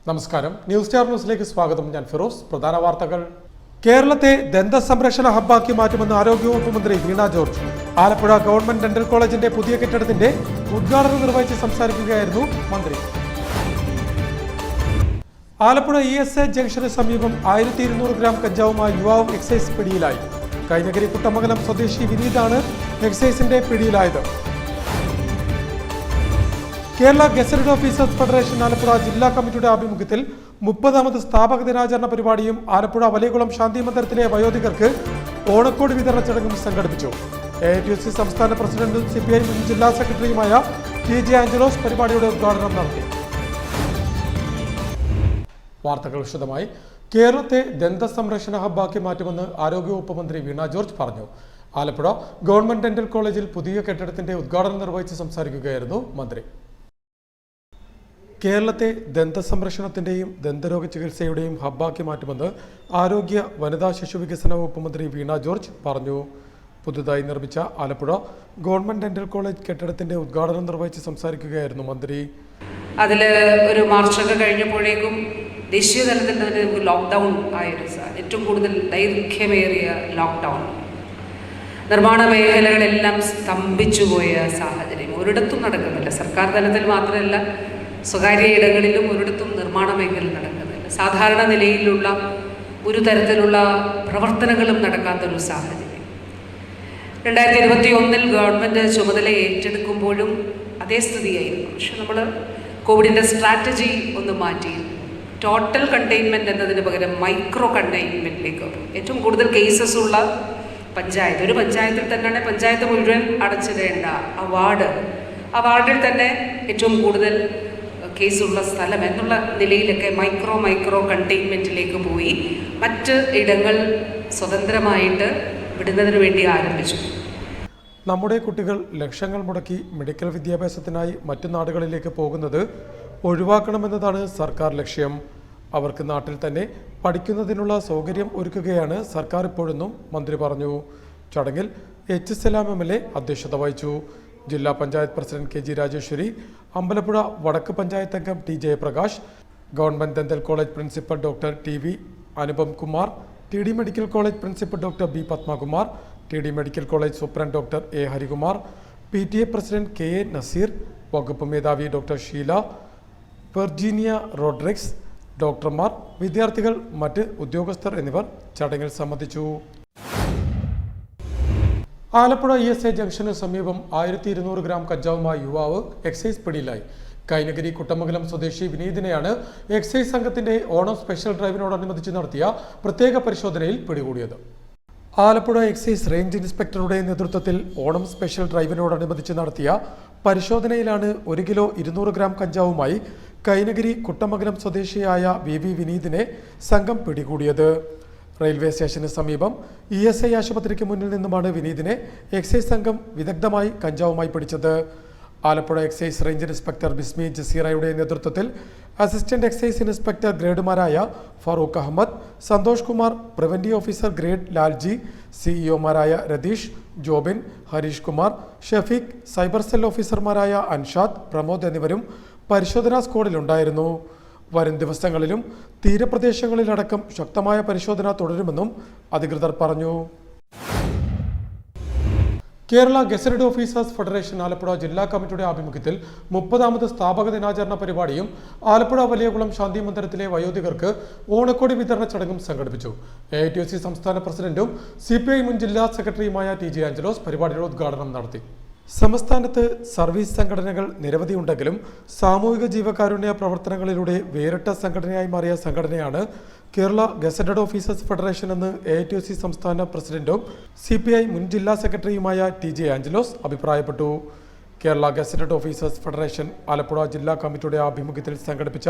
നമസ്കാരം. News star ന്യൂസിലേക്ക് സ്വാഗതം. ഞാൻ ഫിറോസ്. പ്രധാന വാർത്തകൾ. കേരളത്തെ ദന്ത സംരക്ഷണ ഹബ്ബാക്കി മാറ്റുമെന്ന് ആരോഗ്യവകുപ്പ് മന്ത്രി വീണ ജോർജ്. ആലപ്പുഴ ഗവൺമെന്റ് ഡെന്റൽ കോളേജിന്റെ പുതിയ കെട്ടിടത്തിന്റെ ഉദ്ഘാടനം നിർവഹിച്ച് സംസാരിക്കുകയായിരുന്നു മന്ത്രി. ആലപ്പുഴ ESA ജംഗ്ഷന് സമീപം 1200 ഗ്രാം കഞ്ചാവുമായി യുവാവ് എക്സൈസ് പിടിയിലായി. കൈനഗരി കുട്ടമംഗലം സ്വദേശി വിനീതാണ് എക്സൈസിന്റെ പിടിയിലായത്. Kerala gazetted officers federation Alappuzha ജില്ലാ കമ്മിറ്റിയുടെ ആഭിമുഖ്യത്തിൽ 30ാമത് സ്ഥാപക ദിനാചരണ പരിപാടിയും ആലപ്പുഴ വലിയകുളം ശാന്തി മന്ദിരത്തിലെ വയോധികർക്ക് ഓണക്കോടി വിതരണ ചടങ്ങും സംഘടിപ്പിച്ചു. AITUC സംസ്ഥാന പ്രസിഡന്റും CPI മുൻ ജില്ലാ സെക്രട്ടറിയുമായ TJ ആഞ്ചലോസ് പരിപാടിയുടെ ഉദ്ഘാടനം നടത്തി. വാർത്തകൾ വിശദമായി. കേരളത്തെ ദന്ത സംരക്ഷണ ഹബ്ബാക്കി മാറ്റുമെന്ന് ആരോഗ്യവകുപ്പ് മന്ത്രി വീണ ജോർജ് പറഞ്ഞു. ആലപ്പുഴ ഗവൺമെന്റ് ഡെന്റൽ കോളേജിൽ പുതിയ കെട്ടിടത്തിന്റെ ഉദ്ഘാടനം നിർവഹിച്ച് സംസാരിക്കുകയായിരുന്നു മന്ത്രി. കേരളത്തെ ദന്ത സംരക്ഷണത്തിന്റെയും ദന്തരോഗ ചികിത്സയുടെയും ഹബ്ബാക്കി മാറ്റുമെന്ന് ആരോഗ്യ വനിതാ ശിശു വികസന വകുപ്പ് മന്ത്രി വീണ ജോർജ് പറഞ്ഞു. പുതുതായി നിർമ്മിച്ച ആലപ്പുഴ ഗവൺമെന്റ് ഡെന്റൽ കോളേജ് കെട്ടിടത്തിന്റെ ഉദ്ഘാടനം നിർവഹിച്ച് സംസാരിക്കുകയായിരുന്നു മന്ത്രി. അതിൽ ഒരു മാർച്ചൊക്കെ കഴിഞ്ഞപ്പോഴേക്കും ദേശീയ തലത്തിൽ തന്നെ ലോക്ക്ഡൗൺ ആയിരുന്നു. ഏറ്റവും കൂടുതൽ ദൈർഘ്യമേറിയ ലോക്ക്ഡൗൺ, നിർമ്മാണ മേഖലകളെല്ലാം സ്തംഭിച്ചുപോയ സാഹചര്യം ഒരിടത്തും നടക്കുന്നില്ല. സർക്കാർ തലത്തിൽ മാത്രമല്ല, സ്വകാര്യ ഇടങ്ങളിലും ഒരിടത്തും നിർമ്മാണ മേഖല നടക്കുന്നില്ല. സാധാരണ നിലയിലുള്ള ഒരു തരത്തിലുള്ള പ്രവർത്തനങ്ങളും നടക്കാത്തൊരു സാഹചര്യം. 2021 ഗവൺമെൻറ് ചുമതല ഏറ്റെടുക്കുമ്പോഴും അതേ സ്ഥിതിയായിരുന്നു. പക്ഷെ നമ്മൾ കോവിഡിൻ്റെ സ്ട്രാറ്റജി ഒന്ന് മാറ്റി ടോട്ടൽ കണ്ടെയ്ൻമെൻറ്റ് എന്നതിന് പകരം മൈക്രോ കണ്ടെയ്ൻമെൻറ്റിലേക്ക് ഏറ്റവും കൂടുതൽ കേസസ് ഉള്ള പഞ്ചായത്ത്, ഒരു പഞ്ചായത്തിൽ തന്നെയാണ് പഞ്ചായത്ത് മുഴുവൻ അടച്ചിടേണ്ട ആ വാർഡിൽ തന്നെ ഏറ്റവും കൂടുതൽ കേസുള്ള സ്ഥലം എന്നുള്ള നിലയിലൊക്കെ മൈക്രോ കണ്ടെയ്ൻമെൻറ്റിലേക്ക് പോയി മറ്റ് ഇടങ്ങൾ സ്വതന്ത്രമായിട്ട് വിടുന്നതിന് വേണ്ടി ആരംഭിച്ചു. നമ്മുടെ കുട്ടികൾ ലക്ഷങ്ങൾ മുടക്കി മെഡിക്കൽ വിദ്യാഭ്യാസത്തിനായി മറ്റു നാടുകളിലേക്ക് പോകുന്നത് ഒഴിവാക്കണമെന്നതാണ് സർക്കാർ ലക്ഷ്യം. അവർക്ക് നാട്ടിൽ തന്നെ പഠിക്കുന്നതിനുള്ള സൗകര്യം ഒരുക്കുകയാണ് സർക്കാർ ഇപ്പോഴെന്നും മന്ത്രി പറഞ്ഞു. ചടങ്ങിൽ H. സലാം MLA അധ്യക്ഷത വഹിച്ചു. ജില്ലാ പഞ്ചായത്ത് പ്രസിഡന്റ് KG രാജേശ്വരി, അമ്പലപ്പുഴ വടക്ക് പഞ്ചായത്ത് അംഗം T. Jayaprakash, government dental college principal doctor TV Anupam Kumar, TD medical college principal doctor B. Padmakumar, TD medical college superintendent doctor A. Harikumar, PTA president KA Naseer, വകുപ്പ് മേധാവി ഡോക്ടർ ഷീല, വെർജീനിയ റോഡ്രിക്സ്, ഡോക്ടർമാർ, വിദ്യാർത്ഥികൾ, മറ്റ് ഉദ്യോഗസ്ഥർ എന്നിവർ ചടങ്ങിൽ സംബന്ധിച്ചു. ആലപ്പുഴ ESA ജംഗ്ഷന് സമീപം 1200 ഗ്രാം കഞ്ചാവുമായി യുവാവ് എക്സൈസ് പിടിയിലായി. കൈനഗരി കുട്ടമംഗലം സ്വദേശി വിനീതിനെയാണ് എക്സൈസ് സംഘത്തിന്റെ ഓണം സ്പെഷ്യൽ ഡ്രൈവിനോടനുബന്ധിച്ച് നടത്തിയ പ്രത്യേക പരിശോധനയിൽ പിടികൂടിയത്. ആലപ്പുഴ എക്സൈസ് റേഞ്ച് ഇൻസ്പെക്ടറുടെ നേതൃത്വത്തിൽ ഓണം സ്പെഷ്യൽ ഡ്രൈവിനോടനുബന്ധിച്ച് നടത്തിയ പരിശോധനയിലാണ് 1 കിലോ 200 ഗ്രാം കഞ്ചാവുമായി കൈനഗരി കുട്ടമംഗലം സ്വദേശിയായ VV വിനീതിനെ സംഘം പിടികൂടിയത്. റെയിൽവേ സ്റ്റേഷന് സമീപം ESA ആശുപത്രിക്ക് മുന്നിൽ നിന്നുമാണ് വിനീതിനെ എക്സൈസ് സംഘം വിദഗ്ധമായി കഞ്ചാവുമായി പിടിച്ചത്. Alappuzha excise range inspector Bismi ജസീറയുടെ നേതൃത്വത്തിൽ അസിസ്റ്റന്റ് എക്സൈസ് ഇൻസ്പെക്ടർ ഗ്രേഡുമാരായ Farooq Ahmed, Santhosh Kumar, preventive officer grade Lalji, CEO-മാരായ രതീഷ്, ജോബിൻ, ഹരീഷ് കുമാർ, ഷഫീഖ്, സൈബർ സെൽ ഓഫീസർമാരായ അൻഷാദ്, പ്രമോദ് എന്നിവരും പരിശോധനാ സ്ക്വാഡിലുണ്ടായിരുന്നു. വരും ദിവസങ്ങളിലും തീരപ്രദേശങ്ങളിലടക്കം ശക്തമായ പരിശോധന തുടരുമെന്നും അധികൃതർ പറഞ്ഞു. Kerala gazetted officers federation Alappuzha ജില്ലാ കമ്മിറ്റിയുടെ ആഭിമുഖ്യത്തിൽ 30ാമത് സ്ഥാപക ദിനാചരണ പരിപാടിയും ആലപ്പുഴ വലിയകുളം ശാന്തി മന്ദിരത്തിലെ വയോധികർക്ക് ഓണക്കോടി വിതരണ ചടങ്ങും സംഘടിപ്പിച്ചു. AITUC സംസ്ഥാന പ്രസിഡന്റും CPI മുൻ ജില്ലാ സെക്രട്ടറിയുമായ TJ ആഞ്ചലോസ് പരിപാടിയുടെ ഉദ്ഘാടനം നടത്തി. സംസ്ഥാനത്ത് സർവീസ് സംഘടനകൾ നിരവധിയുണ്ടെങ്കിലും സാമൂഹിക ജീവകാരുണ്യ പ്രവർത്തനങ്ങളിലൂടെ വേറിട്ട സംഘടനയായി മാറിയ സംഘടനയാണ് കേരള ഗസറ്റഡ് ഓഫീസേഴ്സ് ഫെഡറേഷൻ എന്ന് AITUC സംസ്ഥാന പ്രസിഡന്റും CPI മുൻ ജില്ലാ സെക്രട്ടറിയുമായ TJ ആഞ്ചലോസ് അഭിപ്രായപ്പെട്ടു. Kerala gazetted officers federation Alappuzha ജില്ലാ കമ്മിറ്റിയുടെ ആഭിമുഖ്യത്തിൽ സംഘടിപ്പിച്ച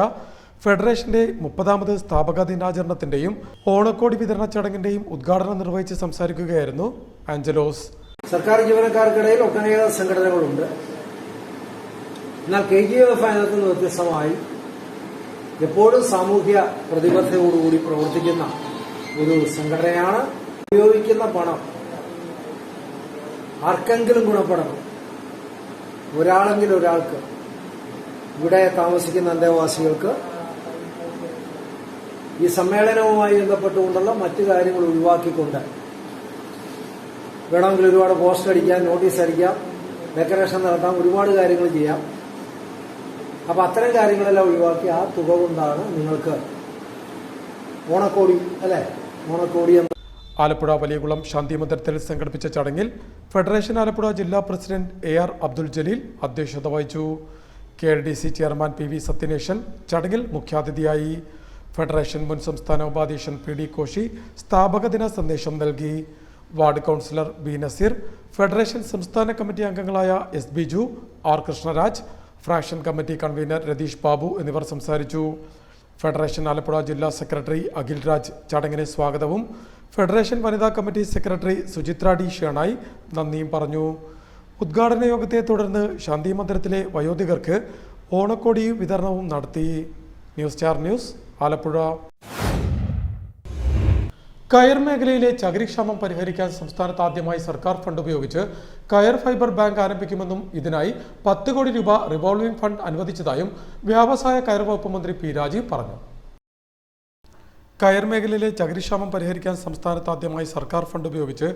ഫെഡറേഷന്റെ 30ാമത് സ്ഥാപക ദിനാചരണത്തിന്റെയും ഓണക്കോടി വിതരണ ചടങ്ങിന്റെയും ഉദ്ഘാടനം നിർവഹിച്ച് സംസാരിക്കുകയായിരുന്നു ആഞ്ചലോസ്. സർക്കാർ ജീവനക്കാർക്കിടയിൽ ഒട്ടനേകം സംഘടനകളുണ്ട്. എന്നാൽ KGF അതിനകത്ത് നിന്ന് വ്യത്യസ്തമായി എപ്പോഴും സാമൂഹ്യ പ്രതിബദ്ധതയോടുകൂടി പ്രവർത്തിക്കുന്ന ഒരു സംഘടനയാണ്. ഉപയോഗിക്കുന്ന പണം ആർക്കെങ്കിലും ഗുണപ്പെടണം, ഒരാളെങ്കിലും ഒരാൾക്ക്, ഇവിടെ താമസിക്കുന്ന അന്തേവാസികൾക്ക് ഈ സമ്മേളനവുമായി ബന്ധപ്പെട്ടുകൊണ്ടുള്ള മറ്റു കാര്യങ്ങൾ ഒഴിവാക്കിക്കൊണ്ട് വേണമെങ്കിൽ ഒരുപാട് പോസ്റ്റർ അടിക്കാം, നോട്ടീസ് അടിക്കാം, ഡെക്കറേഷൻ നടത്താം, ഒരുപാട് കാര്യങ്ങൾ ചെയ്യാം. അപ്പൊ അത്തരം കാര്യങ്ങളെല്ലാം ഒഴിവാക്കി ആ തുക കൊണ്ടാണ് നിങ്ങൾക്ക് ഓണക്കോടി അല്ലെ ഓണക്കോടി എന്ന ആലപ്പുഴ വലിയകുളം ശാന്തി മന്ദിരത്തിൽ സംഘടിപ്പിച്ച ചടങ്ങിൽ ഫെഡറേഷൻ ആലപ്പുഴ ജില്ലാ പ്രസിഡന്റ് AR അബ്ദുൽ ജലീൽ അധ്യക്ഷത വഹിച്ചു. KRDC ചെയർമാൻ PV സത്യനേശൻ ചടങ്ങിൽ മുഖ്യാതിഥിയായി. ഫെഡറേഷൻ മുൻ സംസ്ഥാന ഉപാധ്യക്ഷൻ PD കോശി സ്ഥാപക ദിന സന്ദേശം നൽകി. Ward councillor B Naseer, federation സംസ്ഥാന കമ്മിറ്റി അംഗങ്ങളായ S Biju, R Krishnaraj, fraction committee convener Ratheesh Babu എന്നിവർ സംസാരിച്ചു. ഫെഡറേഷൻ ആലപ്പുഴ ജില്ലാ സെക്രട്ടറി അഖിൽ രാജ് ചടങ്ങിന് സ്വാഗതവും ഫെഡറേഷൻ വനിതാ committee secretary Suchitra D Shenoy നന്ദിയും പറഞ്ഞു. ഉദ്ഘാടന യോഗത്തെ തുടർന്ന് ശാന്തി മന്ദിരത്തിലെ വയോധികർക്ക് ഓണക്കോടി വിതരണവും നടത്തി. News star news Alappuzha. കയർ മേഖലയിലെ ചകിരിക്ഷാമം പരിഹരിക്കാൻ സംസ്ഥാനത്ത് ആദ്യമായി സർക്കാർ ഫണ്ട് ഉപയോഗിച്ച് കയർ ഫൈബർ ബാങ്ക് ആരംഭിക്കുമെന്നും ഇതിനായി 10 കോടി രൂപ റിവോൾവിംഗ് ഫണ്ട് അനുവദിച്ചതായും വ്യവസായ കയർ വകുപ്പ് മന്ത്രി P രാജീവ് പറഞ്ഞു. കയർ മേഖലയിലെ ചകിരിക്ഷാമം പരിഹരിക്കാൻ സംസ്ഥാനത്ത് ആദ്യമായി സർക്കാർ ഫണ്ട് ഉപയോഗിച്ച്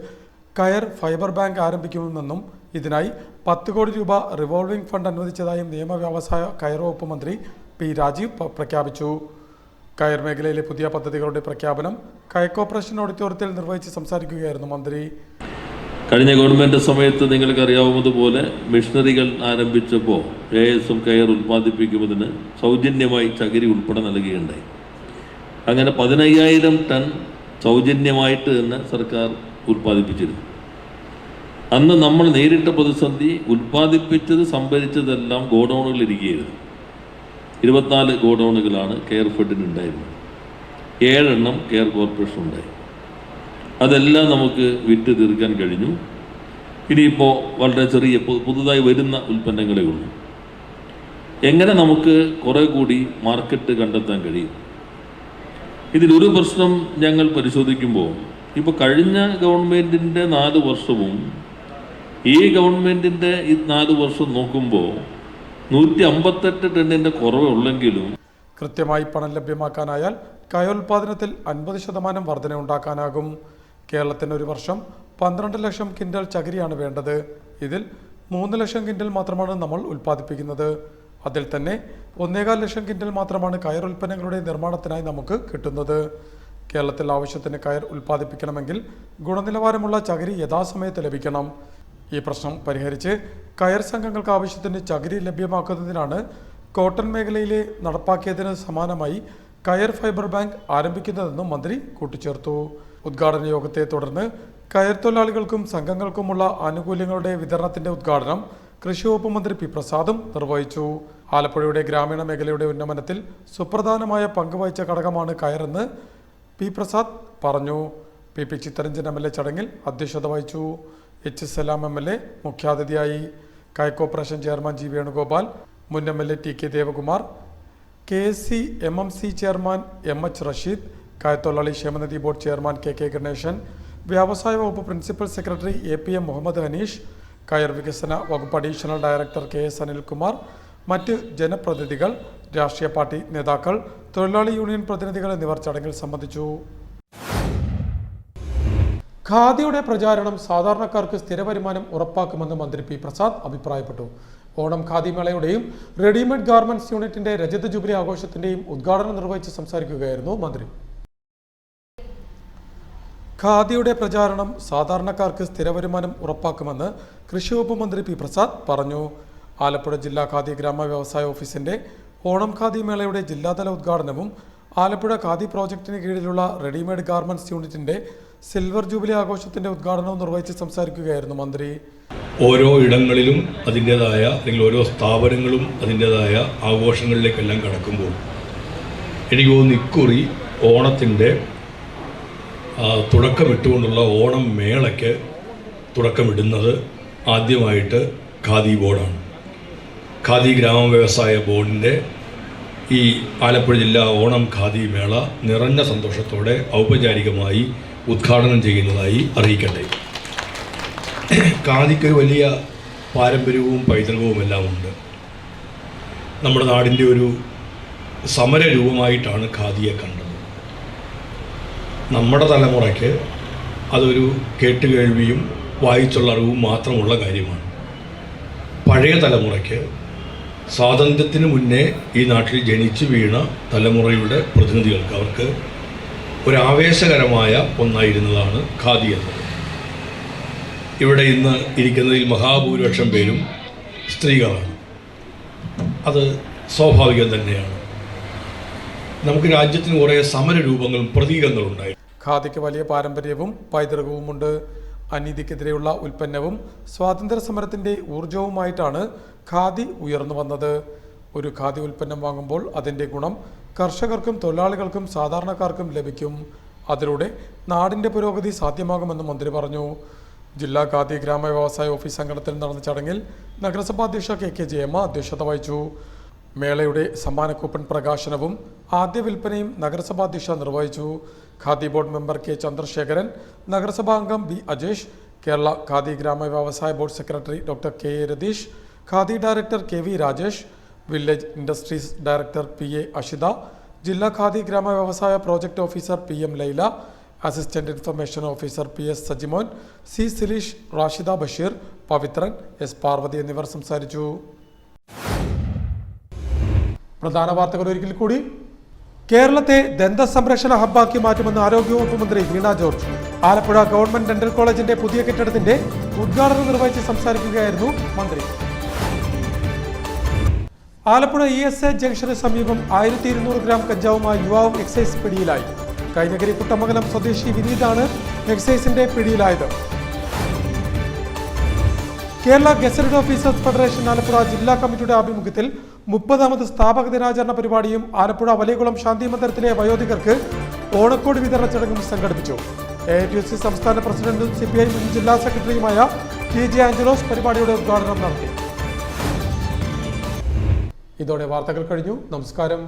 കയർ ഫൈബർ ബാങ്ക് ആരംഭിക്കുമെന്നും ഇതിനായി 10 കോടി രൂപ റിവോൾവിംഗ് ഫണ്ട് അനുവദിച്ചതായും നിയമ വ്യവസായ കയർ വകുപ്പ് മന്ത്രി P രാജീവ് പ്രഖ്യാപിച്ചു. കയർ മേഖലയിലെ പുതിയ പദ്ധതികളുടെ പ്രഖ്യാപനം കയർ കോർപ്പറേഷൻ ഓഡിറ്റോറിയത്തിൽ നിർവഹിച്ച് സംസാരിക്കുകയായിരുന്നു മന്ത്രി. കഴിഞ്ഞ ഗവൺമെൻറ് സമയത്ത് നിങ്ങൾക്കറിയാവുന്നതുപോലെ മിഷനറികൾ ആരംഭിച്ചപ്പോൾ ASM കയർ ഉൽപ്പാദിപ്പിക്കുന്നതിന് സൗജന്യമായി ചകിരി ഉൾപ്പെടെ നൽകുകയുണ്ടായി. അങ്ങനെ 15,000 ടൺ സൗജന്യമായിട്ട് തന്നെ സർക്കാർ ഉൽപ്പാദിപ്പിച്ചിരുന്നു. അന്ന് നമ്മൾ നേരിട്ട പ്രതിസന്ധി ഉൽപ്പാദിപ്പിച്ചത് സംഭരിച്ചതെല്ലാം ഗോഡൗണുകളിൽ ഇരിക്കുകയായിരുന്നു. 24 ഗോഡൗണുകളാണ് കെയർ ഫെഡിന് ഉണ്ടായിരുന്നത്. 7 എണ്ണം കെയർ കോർപ്പറേഷൻ ഉണ്ടായി. അതെല്ലാം നമുക്ക് വിറ്റ് തീർക്കാൻ കഴിഞ്ഞു. ഇനിയിപ്പോൾ വളരെ ചെറിയ പുതുതായി വരുന്ന ഉൽപ്പന്നങ്ങളെ ഉള്ളൂ. എങ്ങനെ നമുക്ക് കുറേ കൂടി മാർക്കറ്റ് കണ്ടെത്താൻ കഴിയും? ഇതിലൊരു പ്രശ്നം ഞങ്ങൾ പരിശോധിക്കുമ്പോൾ ഇപ്പോൾ കഴിഞ്ഞ ഗവൺമെൻറ്റിൻ്റെ 4 വർഷവും ഈ ഗവൺമെൻറ്റിൻ്റെ ഈ 4 വർഷം നോക്കുമ്പോൾ 158 ടണ്ണിൻ്റെ കുറവേ ഉള്ളെങ്കിലും കൃത്യമായി പണം ലഭ്യമാക്കാനായാൽ കയോൽപാദനത്തിൽ 50% വർധന ഉണ്ടാക്കാനാകും. കേരളത്തിന് ഒരു വർഷം 12 ലക്ഷം കിൻഡൽ ചകിരിയാണ് വേണ്ടത്. ഇതിൽ 3 ലക്ഷം കിൻഡൽ മാത്രമാണ് നമ്മൾ ഉൽപ്പാദിപ്പിക്കുന്നത്. അതിൽ തന്നെ 1.25 ലക്ഷം കിൻഡൽ മാത്രമാണ് കയർ ഉൽപ്പന്നങ്ങളുടെ നിർമ്മാണത്തിനായി നമുക്ക് കിട്ടുന്നത്. കേരളത്തിൽ ആവശ്യത്തിന് കയർ ഉൽപ്പാദിപ്പിക്കണമെങ്കിൽ ഗുണനിലവാരമുള്ള ചകിരി യഥാസമയത്ത് ലഭിക്കണം. ഈ പ്രശ്നം പരിഹരിച്ച് കയർ സംഘങ്ങൾക്ക് ആവശ്യത്തിന് ചകിരി ലഭ്യമാക്കുന്നതിനാണ് കോട്ടൺ മേഖലയിലെ നടപ്പാക്കിയതിന് സമാനമായി കയർ ഫൈബർ ബാങ്ക് ആരംഭിക്കുന്നതെന്നും മന്ത്രി കൂട്ടിച്ചേർത്തു. ഉദ്ഘാടന യോഗത്തെ തുടർന്ന് കയർ തൊഴിലാളികൾക്കും സംഘങ്ങൾക്കുമുള്ള ആനുകൂല്യങ്ങളുടെ വിതരണത്തിന്റെ ഉദ്ഘാടനം കൃഷി വകുപ്പ് മന്ത്രി P പ്രസാദും നിർവഹിച്ചു. ആലപ്പുഴയുടെ ഗ്രാമീണ മേഖലയുടെ ഉന്നമനത്തിൽ സുപ്രധാനമായ പങ്കുവഹിച്ച ഘടകമാണ് കയറെന്ന് P പ്രസാദ് പറഞ്ഞു. PP ചിത്തരഞ്ജൻ MLA ചടങ്ങിൽ അധ്യക്ഷത വഹിച്ചു. H സലാം MLA മുഖ്യാതിഥിയായി. കയർ കോർപ്പറേഷൻ ചെയർമാൻ G വേണുഗോപാൽ, മുൻ MLA TK Devakumar, KSC MMC chairman MH Rasheed, കയർ തൊഴിലാളി ക്ഷേമനിധി ബോർഡ് ചെയർമാൻ KK ഗണേശൻ, വ്യവസായ വകുപ്പ് principal secretary APM Muhammad Haneesh, കയർ വികസന വകുപ്പ് അഡീഷണൽ ഡയറക്ടർ KS അനിൽകുമാർ, മറ്റ് ജനപ്രതിനിധികൾ, രാഷ്ട്രീയ പാർട്ടി നേതാക്കൾ, തൊഴിലാളി യൂണിയൻ പ്രതിനിധികൾ എന്നിവർ ചടങ്ങിൽ സംബന്ധിച്ചു. ഖാദിയുടെ പ്രചാരണം സാധാരണക്കാർക്ക് സ്ഥിര വരുമാനം ഉറപ്പാക്കുമെന്ന് മന്ത്രി P പ്രസാദ് അഭിപ്രായപ്പെട്ടു. ഓണം ഖാദി മേളയുടെയും റെഡിമെയ്ഡ് ഗാർമെന്റ്സ് യൂണിറ്റിന്റെ രജത ജൂബിലി ആഘോഷത്തിന്റെയും ഉദ്ഘാടനം നിർവഹിച്ച് സംസാരിക്കുകയായിരുന്നു മന്ത്രി. ഖാദിയുടെ പ്രചാരണം സാധാരണക്കാർക്ക് സ്ഥിര വരുമാനം ഉറപ്പാക്കുമെന്ന് കൃഷി വകുപ്പ് മന്ത്രി P പ്രസാദ് പറഞ്ഞു. ആലപ്പുഴ ജില്ലാ ഖാദി ഗ്രാമ വ്യവസായ ഓഫീസിന്റെ ഓണം ഖാദി മേളയുടെ ജില്ലാതല ഉദ്ഘാടനവും ആലപ്പുഴ ഖാദി പ്രോജക്ടിന് കീഴിലുള്ള റെഡിമെയ്ഡ് ഗാർമെന്റ്സ് യൂണിറ്റിന്റെ സിൽവർ ജൂബിലി ആഘോഷത്തിന്റെ ഉദ്ഘാടനവും നിർവഹിച്ച് സംസാരിക്കുകയായിരുന്നു മന്ത്രി. ഓരോ ഇടങ്ങളിലും അതിൻ്റെതായ അല്ലെങ്കിൽ ഓരോ സ്ഥാപനങ്ങളും അതിൻ്റെതായ ആഘോഷങ്ങളിലേക്കെല്ലാം കടക്കുമ്പോൾ എനിക്ക് തോന്നുന്നു ഇക്കുറി ഓണത്തിൻ്റെ തുടക്കമിട്ടുകൊണ്ടുള്ള ഓണം മേളയ്ക്ക് തുടക്കമിടുന്നത് ആദ്യമായിട്ട് ഖാദി ബോർഡാണ്. ഖാദി ഗ്രാമ വ്യവസായ ബോർഡിൻ്റെ ഈ ആലപ്പുഴ ജില്ലാ ഓണം ഖാദി മേള നിറഞ്ഞ സന്തോഷത്തോടെ ഔപചാരികമായി ഉദ്ഘാടനം ചെയ്യുന്നതായി അറിയിക്കട്ടെ. ഖാദിക്ക് വലിയ പാരമ്പര്യവും പൈതൃകവും എല്ലാം ഉണ്ട്. നമ്മുടെ നാടിൻ്റെ ഒരു സമരരൂപമായിട്ടാണ് ഖാദിയെ കണ്ടത്. നമ്മുടെ തലമുറയ്ക്ക് അതൊരു കേട്ടുകേൾവിയും വായിച്ചുള്ള അറിവും മാത്രമുള്ള കാര്യമാണ്. പഴയ തലമുറയ്ക്ക് സ്വാതന്ത്ര്യത്തിന് മുന്നേ ഈ നാട്ടിൽ ജനിച്ചു വീണ തലമുറയുടെ പ്രതിനിധികൾക്ക് അവർക്ക് ഒരാവേശകരമായ ഒന്നായിരുന്നതാണ് ഖാദി എന്നത്. ഇവിടെ ഇന്ന് ഇരിക്കുന്നതിൽ മഹാഭൂരിപക്ഷം പേരും സ്ത്രീകളാണ്. അത് സ്വാഭാവികം തന്നെയാണ്. നമുക്ക് രാജ്യത്തിന് കുറേ സമരരൂപങ്ങളും പ്രതീകങ്ങളുണ്ടായി. ഖാദിക്ക് വലിയ പാരമ്പര്യവും പൈതൃകവുമുണ്ട്. അനീതിക്കെതിരെയുള്ള ഉൽപ്പന്നവും സ്വാതന്ത്ര്യ സമരത്തിന്റെ ഊർജവുമായിട്ടാണ് ഖാദി ഉയർന്നു വന്നത്. ഒരു ഖാദി ഉൽപ്പന്നം വാങ്ങുമ്പോൾ അതിന്റെ ഗുണം കർഷകർക്കും തൊഴിലാളികൾക്കും സാധാരണക്കാർക്കും ലഭിക്കും. അതിലൂടെ നാടിന്റെ പുരോഗതി സാധ്യമാകുമെന്ന് മന്ത്രി പറഞ്ഞു. ജില്ലാ ഖാദി ഗ്രാമ വ്യവസായ ഓഫീസ് അങ്കണത്തിൽ നടന്ന ചടങ്ങിൽ നഗരസഭാ അധ്യക്ഷ കെ ജയമ്മ അധ്യക്ഷത വഹിച്ചു. മേളയുടെ സമ്മാന കൂപ്പൺ പ്രകാശനവും ആദ്യ വിൽപ്പനയും നഗരസഭാ അധ്യക്ഷ നിർവഹിച്ചു. Khadi board member K Chandrasekharan, നഗരസഭാ അംഗം ബി അജേഷ്, കേരള ഖാദി ഗ്രാമ വ്യവസായ board secretary doctor K A Ratheesh, khadi director K V Rajesh, village industries director P A Ashitha, ജില്ലാ ഖാദി ഗ്രാമ വ്യവസായ project officer P M Laila, assistant information officer P S Sajimon, C Sileesh, Rashida Basheer, Pavithran, S Parvathi എന്നിവർ സംസാരിച്ചു. പ്രധാന വാർത്തകൾ ഒരിക്കൽ കൂടി. കേരളത്തെ ദന്ത സംരക്ഷണ ഹബ്ബാക്കി മാറ്റുമെന്ന് ആരോഗ്യവകുപ്പ് മന്ത്രി വീണ ജോർജ്. ആലപ്പുഴ ഗവൺമെന്റ് ഡെന്റൽ കോളേജിന്റെ പുതിയ കെട്ടിടത്തിന്റെ ഉദ്ഘാടനം നിർവഹിച്ച് സംസാരിക്കുകയായിരുന്നു മന്ത്രി. ആലപ്പുഴ ESA ജംഗ്ഷന് സമീപം 1200 ഗ്രാം കഞ്ചാവുമായി യുവാവ് എക്സൈസ് പിടിയിലായി. കൈനഗരി കുട്ടമംഗലം സ്വദേശി വിനീതാണ് എക്സൈസിന്റെ പിടിയിലായത്. Kerala gazetted officers federation Alappuzha ജില്ലാ കമ്മിറ്റിയുടെ ആഭിമുഖ്യത്തിൽ 30ാമത് സ്ഥാപക ദിനാചരണ പരിപാടിയും ആലപ്പുഴ വലിയകുളം ശാന്തി മന്ദിരത്തിലെ വയോധികർക്ക് ഓണക്കോടി വിതരണ ചടങ്ങും സംഘടിപ്പിച്ചു. AITUC സംസ്ഥാന പ്രസിഡന്റും CPI മുൻ ജില്ലാ സെക്രട്ടറിയുമായ TJ ആഞ്ചലോസ് പരിപാടിയുടെ ഉദ്ഘാടനം നടത്തി. ഇതോടെ വാർത്തകൾ കഴിഞ്ഞു. നമസ്കാരം.